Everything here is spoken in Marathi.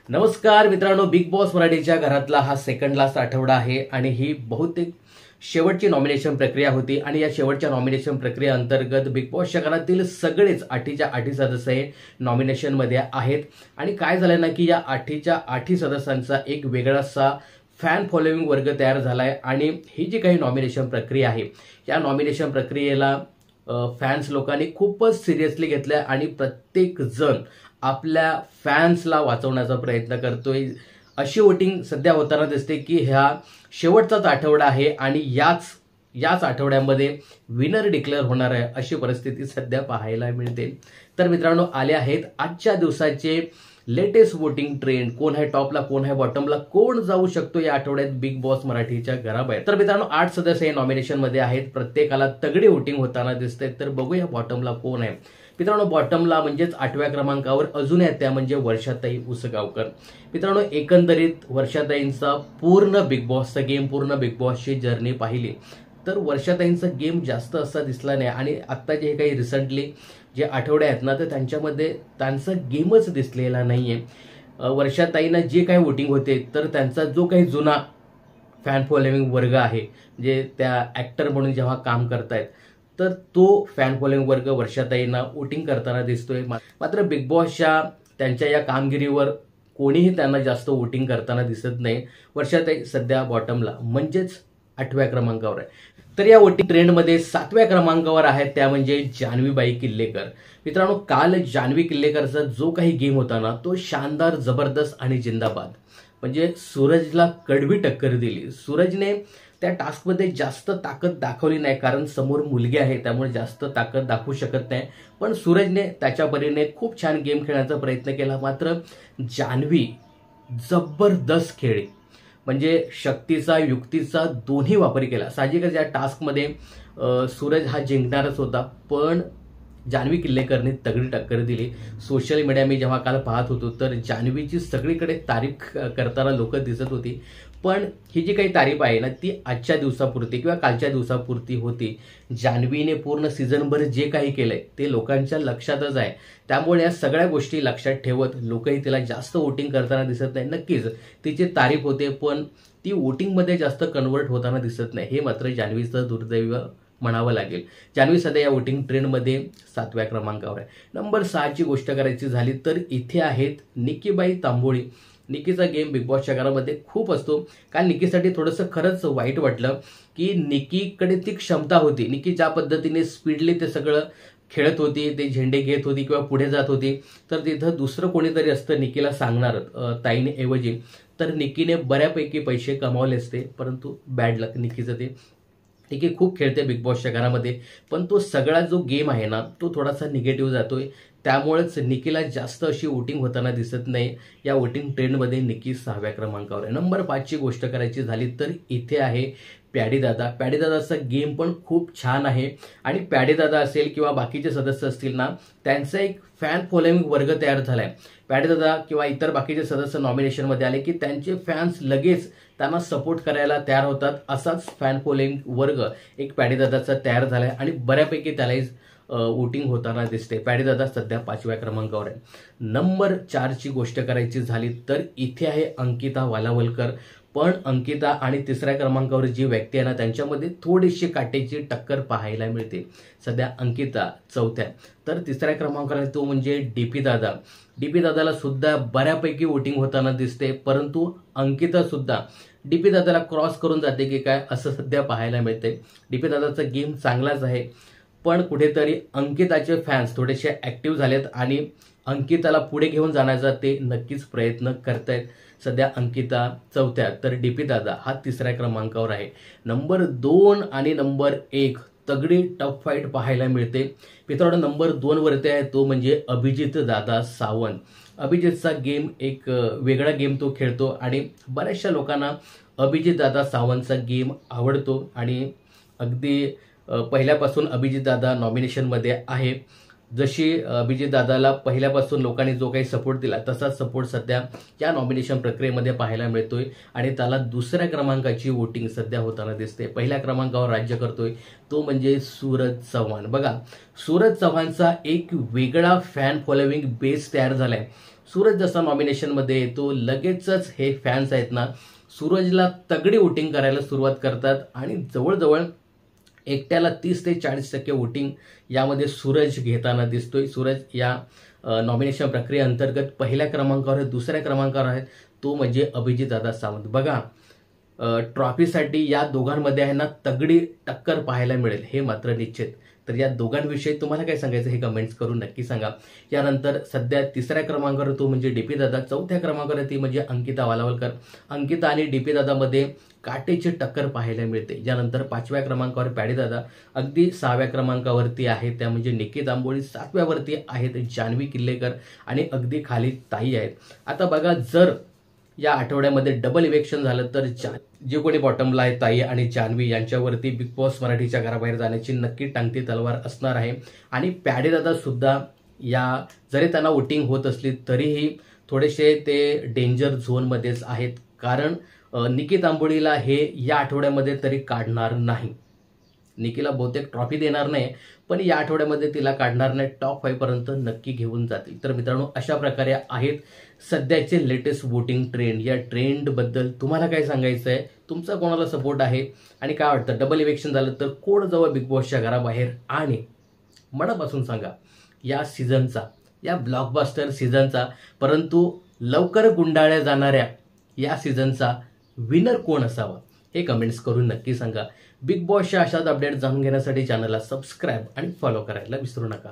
नमस्कार मित्रांनो, बिग बॉस मराठीच्या घरातला हा सेकंड लास्ट आठवडा आहे आणि ही बहुतेक शेवटची नॉमिनेशन प्रक्रिया होती आणि या शेवटच्या नॉमिनेशन प्रक्रिया अंतर्गत बिग बॉसच्या घरातील सगळेच 8च्या 8 सदस्य हे नॉमिनेशनमध्ये आहेत. आणि काय झालं ना की या 8च्या 8 सदस्यांचा एक वेगळासा फॅन फॉलोइंग वर्ग तयार झालाय आणि ही जी काही नॉमिनेशन प्रक्रिया आहे या नॉमिनेशन प्रक्रियेला फॅन्स लोकांनी खूपच सिरियसली घेतलंय आणि प्रत्येक जण आपल्या फॅन्सला वाचवण्याचा प्रयत्न करतोय. अशी वोटिंग सध्या होताना दिसते की ह्या शेवटचाच आठवडा आहे आणि याच आठवड्यामध्ये विनर डिक्लेअर होणार आहे अशी परिस्थिती सध्या पाहायला मिळते. तर मित्रांनो, आले आहेत आजच्या दिवसाचे लेटेस्ट वोटिंग ट्रेंड. कोण आहे टॉपला, कोण आहे बॉटमला, कोण जाऊ शकतो या आठवड्यात बिग बॉस मराठीच्या घराबाहेर. तर मित्रांनो, 8 सदस्य हे नॉमिनेशन मध्ये आहेत. प्रत्येकाला तगडी वोटिंग होताना दिसते. तर बघूया बॉटमला कोण आहे. मित्रांनो, बॉटमला म्हणजेच 8व्या क्रमांकावर अजून आहेत, त्या म्हणजे वर्षाताई उसगावकर. मित्रांनो, एकंदरीत वर्षाताईंचा पूर्ण बिग बॉसचा गेम, पूर्ण बिग बॉसची जर्नी पाहिली तर वर्षाताईंचा गेम जास्त असा दिसला नाही आणि आता जे काही रिसेंटली जे आठवडे आहेत ना तर त्यांच्यामध्ये त्यांचा गेमच दिसलेला नाहीये. वर्षाताईंना जे काही वोटिंग होते तर त्यांचा जो काही जुना फॅन फॉलोइंग वर्ग आहे, जे त्या ऍक्टर म्हणून जेव्हा काम करतायत तर तो फॅन फॉलोइंग वर्ग वर्षाताईंना वोटिंग करताना दिसतोय. मात्र बिग बॉसच्या त्यांच्या या कामगिरीवर कोणीही त्यांना जास्त वोटिंग करताना दिसत नाही. वर्षाताई सध्या बॉटमला म्हणजेच 8व्या क्रमांकावर आहे. तर या वोटिंग ट्रेंडमध्ये 7व्या क्रमांकावर आहेत, त्या म्हणजे जान्हवीबाई किल्लेकर. मित्रांनो, काल जान्हवी किल्लेकरचा जो काही गेम होता ना तो शानदार, जबरदस्त आणि जिंदाबाद. म्हणजे सूरजला कडवी टक्कर दिली. सूरजने त्या टास्कमध्ये जास्त ताकद दाखवली नाही, कारण समोर मुलगी आहे त्यामुळे जास्त ताकद दाखवू शकत नाही. पण सूरजने त्याच्या परीने खूप छान गेम खेळण्याचा प्रयत्न केला. मात्र जान्हवी जबरदस्त खेळली. म्हणजे शक्तीचा, युक्तीचा दोन्ही वापर केला. साहजिकच या टास्कमध्ये सूरज हा जिंकणारच होता, पण जान्हवी किल्लेकरने तगडी टक्कर दिली. सोशल मीडिया मी जेव्हा काल पाहत होतो तर जान्हवीची सगळीकडे तारीफ करताना लोक दिसत होती. पण ही जी काही तारीफ आहे ना ती आजच्या दिवसापुरती किंवा कालच्या दिवसापुरती होती. जान्हवीने पूर्ण सीझनभर जे काही केलंय ते लोकांच्या लक्षातच आहे. त्यामुळे या सगळ्या गोष्टी लक्षात ठेवत लोकही तिला जास्त वोटिंग करताना दिसत नाही. नक्कीच तिची तारीफ होते पण ती वोटिंगमध्ये जास्त कन्वर्ट होताना दिसत नाही. हे मात्र जान्हवीचं दुर्दैव म्हणावं लागेल. जान्हवी सध्या या वोटिंग ट्रेंडमध्ये 7व्या क्रमांकावर आहे. नंबर 6ची गोष्ट करायची झाली तर इथे आहेत निकीबाई तांबोळी. निकीचा गेम बिग बॉसच्या घरामध्ये खूप असतो. काल निकीसाठी थोडंसं खरंच वाईट वाटलं की निकीकडे ती क्षमता होती. निकी ज्या पद्धतीने स्पीडली ते सगळं खेळत होती, ते झेंडे घेत होती किंवा पुढे जात होती, तर तिथं दुसरं कोणीतरी असतं निकीला सांगणार ताईने ऐवजी, तर निकीने बऱ्यापैकी पैसे कमावले असते. परंतु बॅड लक निकीचं ते. निकी खूप खेळते बिग बॉसच्या घरामध्ये, पण तो सगळा जो गेम आहे ना तो थोडासा निगेटिव्ह जातोय. त्यामुळेच निकीला जास्त अशी वोटिंग होताना दिसत नाही. या वोटिंग ट्रेंडमध्ये निकी 6व्या क्रमांकावर आहे. नंबर 5ची गोष्ट करायची झाली तर इथे आहे प्याडीदादा. प्याडीदादाचा गेम पण खूप छान आहे आणि प्याडीदादा असेल किंवा बाकीचे सदस्य असतील ना त्यांचा एक फॅन फॉलोइंग वर्ग तयार झालाय. प्याडीदादा किंवा इतर बाकीचे सदस्य नॉमिनेशनमध्ये आले की त्यांचे फॅन्स लगेच त्यांना सपोर्ट करायला तयार होतात. असाच फॅन फॉलोइंग वर्ग एक प्याडीदादाचा तयार झालाय आणि बऱ्यापैकी त्यालाही वोटिंग होताना दिसते. प्याडीदादा सध्या 5व्या क्रमांकावर आहे. नंबर 4ची गोष्ट करायची झाली तर इथे आहे अंकिता वालावलकर. पण अंकिता आणि 3ऱ्या क्रमांकावर जी व्यक्ती आहे ना त्यांच्यामध्ये थोडीशी काटेची टक्कर पाहायला मिळते. सध्या अंकिता 4थ्या, तर 3ऱ्या क्रमांकावर तो म्हणजे डीपी दादा. डीपी दादाला सुद्धा बऱ्यापैकी वोटिंग होताना दिसते, परंतु अंकिता सुद्धा डीपी दादाला क्रॉस करून जाते की काय असं सध्या पाहायला मिळते. डीपी दादाचा गेम चांगलाच आहे, पण कुठेतरी अंकिताचे फॅन्स थोडेसे ऍक्टिव्ह झालेत आणि अंकिताला पुढे घेऊन जाण्याचा ते नक्कीच प्रयत्न करतायत. सध्या अंकिता 4थ्या, तर डीपी दादा हा 3ऱ्या क्रमांकावर आहे. नंबर 2 आणि नंबर 1 तगडी टफ फाईट पाहायला मिळते. मित्रांनो, नंबर 2 वरती आहे तो म्हणजे अभिजित दादा सावंत. अभिजितचा गेम एक वेगळा गेम तो खेळतो आणि बऱ्याचशा लोकांना अभिजित दादा सावंतचा गेम आवडतो आणि अगदी पहिल्यापासून अभिजित दादा नॉमिनेशनमध्ये आहे. जशी अभिजित दादाला पहिल्यापासून लोकांनी जो काही सपोर्ट दिला तसाच सपोर्ट सध्या या नॉमिनेशन प्रक्रियेमध्ये पाहायला मिळतोय आणि त्याला 2ऱ्या क्रमांकाची वोटिंग सध्या होताना दिसते. पहिल्या क्रमांकावर राज्य करतोय तो म्हणजे सूरज चव्हाण. बघा, सूरज चव्हाणचा एक वेगळा फॅन फॉलोइंग बेस तयार झालाय. सूरज जसा नॉमिनेशनमध्ये येतो लगेचच हे फॅन्स आहेत ना सूरजला तगडी वोटिंग करायला सुरुवात करतात आणि जवळजवळ एकट्याला 30 ते 40% वोटिंग यामध्ये सूरज घेताना दिसतोय. सूरज या नॉमिनेशन प्रक्रियेअंतर्गत पहिल्या क्रमांकावर आहे, दुसऱ्या क्रमांकावर आहे, तो म्हणजे अभिजितदादा सावंत. बघा ट्रॉफीसाठी या दोघांमध्ये आहे ना तगडी टक्कर पाहायला मिळेल हे मात्र निश्चित. तर या दोघांविषयी तुम्हाला काय सांगायचं हे कमेंट्स करून नक्की सांगा. यानंतर सध्या तिसऱ्या क्रमांकावर तो म्हणजे डीपी दादा, चौथ्या क्रमांकावर ती म्हणजे अंकिता वालावलकर. अंकिता आणि डीपी दादामध्ये काटेची टक्कर पाहायला मिळते. यानंतर 5व्या क्रमांकावर पॅडी दादा, अगदी 6व्या क्रमांकावरती आहे त्या म्हणजे निकी तांबोळी, 7व्यावरती आहेत जान्हवी किल्लेकर आणि अगदी खाली ताई आहेत. आता बघा जर या आठवड्यामध्ये डबल इलेक्शन झालं तर जे कोणी बॉटमला आहे ताई आणि जान्हवी यांच्यावरती बिग बॉस मराठीच्या घराबाहेर जाण्याची नक्की टांगती तलवार असणार आहे. आणि पॅडी दादा सुद्धा या जरी त्यांना वोटिंग होत असली तरीही थोडेसे ते डेंजर झोनमध्येच आहेत, कारण निकी तांबोळीला हे या आठवड्यामध्ये तरी काढणार नाही. निकीला बहुतेक ट्रॉफी देणार नाही पण या आठवड्यामध्ये तिला काढणार नाही, टॉप 5 पर्यंत नक्की घेऊन जातील. तर मित्रांनो अशा प्रकारे आहेत सध्याचे लेटेस्ट वोटिंग ट्रेंड. या ट्रेंडबद्दल तुम्हाला काय सांगायचं आहे, तुमचा कोणाला सपोर्ट आहे आणि काय वाटतं डबल इलेक्शन झालं तर कोण जावं बिग बॉसच्या घराबाहेर? आणि मनापासून सांगा या सीझनचा, या ब्लॉकबस्टर सीझनचा परंतु लवकर गुंडाळल्या जाणाऱ्या या सीझनचा विनर कोण असावा हे कमेंट्स करून नक्की सांगा. बिग बॉसच्या अशाच अपडेट जाणून घेण्यासाठी चॅनलला सबस्क्राईब आणि फॉलो करायला विसरू नका.